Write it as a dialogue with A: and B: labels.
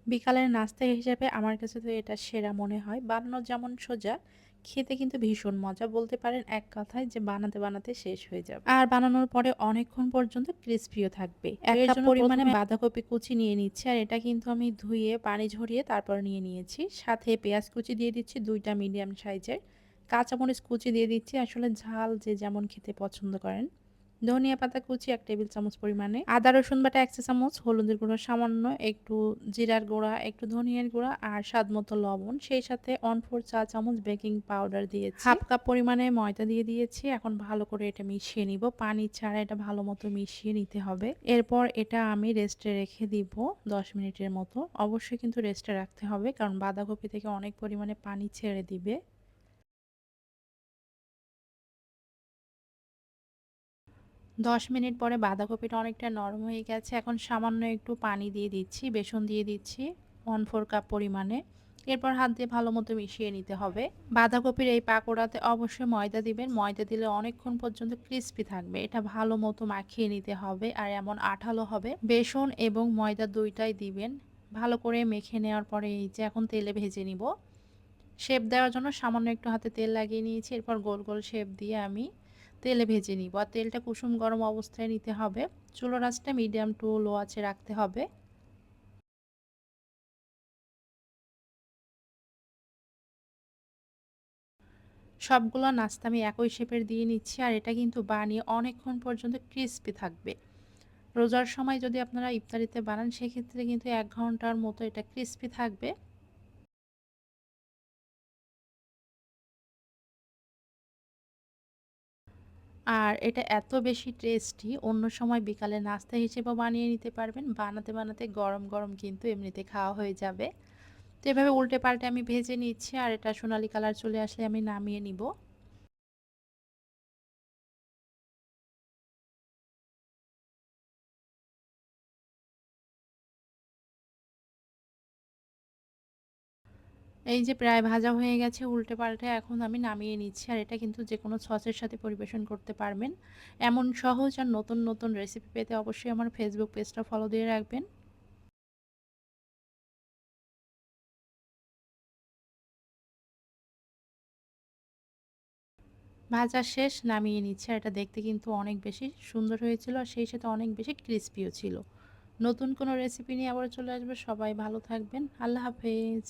A: বিকালের নাস্তা হিসেবে আমার কাছে তো এটা সেরা মনে হয়। বানানো যেমন সোজা, খেতে কিন্তু ভীষণ মজা। বলতে পারেন এক কথায় যে বানাতে, বানাতে শেষ হয়ে যাবে। আর বানানোর পরে অনেকক্ষণ পর্যন্ত ক্রিস্পিও থাকবে। ১
B: এর
A: কাপ
B: জন্য
A: পরিমাণে
B: প্রথমে
A: বাঁধাকপি কুচি নিয়ে নিচ্ছি। আর এটা কিন্তু আমি ধুয়ে পানি ঝরিয়ে তারপর নিয়ে নিয়েছি। সাথে পেঁয়াজ কুচি দিয়ে দিচ্ছি ২ টা মিডিয়াম সাইজের। কাঁচামরিচ কুচি দিয়ে দিচ্ছি। আসলে ঝাল যে যেমন খেতে পছন্দ করেন। ধনিয়া পাতা কুচি ১ টেবিল চামচ পরিমাণে, আদা রসুন বাটা ১ চা চামচ, হলুদের গুঁড়ো সামান্য, একটু জিরার গুঁড়া, একটু ধনিয়ার গুঁড়া আর স্বাদমতো লবণ। সেই সাথে 1/4 চা চামচ বেকিং পাউডার দিয়েছি। 1/2 কাপ পরিমাণে ময়দা দিয়ে দিয়েছি। এখন ভালো করে এটা মিশিয়ে নিব। পানি ছাড়া এটা ভালো মতো মিশিয়ে নিতে হবে। এরপর এটা আমি রেস্টে রেখে দিব ১০ মিনিটের মতো। অবশ্যই কিন্তু রেস্টে রাখতে হবে কারণ বাঁধাকপি থেকে অনেক পরিমাণে পানি ছেড়ে দিবে। ১০ মিনিট পরে বাঁধাকপিটা অনেকটা নরম হয়ে গেছে। এখন সামান্য একটু পানি দিয়ে দিচ্ছি, বেসন দিয়ে দিচ্ছি 1/4 কাপ পরিমাণে। এরপর হাত দিয়ে ভালো মতো মিশিয়ে নিতে হবে। বাঁধাকপির এই পাকোড়াতে অবশ্যই ময়দা দিবেন। ময়দা দিলে অনেকক্ষণ পর্যন্ত ক্রিস্পি থাকবে। এটা ভালো মতো মাখিয়ে নিতে হবে আর এমন আঠালো হবে। বেসন এবং ময়দা ২ টাই দিবেন। ভালো করে মেখে নেওয়ার পরে এই যে এখন তেলে ভেজে নিব। শেপ দেওয়ার জন্য সামান্য একটু হাতে তেল লাগিয়ে নিয়েছি। এরপর গোল গোল শেপ দিয়ে আমি তেলে ভেজে নিব। আর তেলটা কুসুম গরম অবস্থায় নিতে হবে। চুলার আঁচটা মিডিয়াম টু লো আঁচে রাখতে হবে। সবগুলো নাস্তা আমি একই শেপের দিয়ে নিচ্ছি আর এটা কিন্তু বানিয়ে অনেকক্ষণ পর্যন্ত ক্রিস্পি থাকবে। রোজার সময় যদি আপনারা ইফতারিতে বানান সেক্ষেত্রে কিন্তু ১ ঘন্টার মতো এটা ক্রিস্পি থাকবে। আর এটা এত বেশি টেস্টি অন্য সময় বিকালে নাস্তা হিসেবেও বানিয়ে নিতে পারবেন। বানাতে, বানাতে গরম, গরম কিন্তু এমনিতে খাওয়া হয়ে যাবে। তো এভাবে উল্টে পাল্টে আমি ভেজে নিচ্ছি আর এটা সোনালী কালার চলে আসলে আমি নামিয়ে নিব। এই যে প্রায় ভাজা হয়ে গেছে উল্টে পাল্টে এখন আমি নামিয়ে নিচ্ছি আর এটা কিন্তু যেকোনো সসের সাথে পরিবেশন করতে পারবেন। এমন সহজ আর নতুন, নতুন রেসিপি পেতে অবশ্যই আমার ফেসবুক পেজটা ফলো দিয়ে রাখবেন। ভাজা শেষ নামিয়ে নিচ্ছি আর এটা দেখতে কিন্তু অনেক বেশি সুন্দর হয়েছিল আর সেই সাথে অনেক বেশি ক্রিস্পিও ছিল। নতুন কোনো রেসিপি নিয়ে আবার চলে আসবে। সবাই ভালো থাকবেন। আল্লাহ হাফেজ।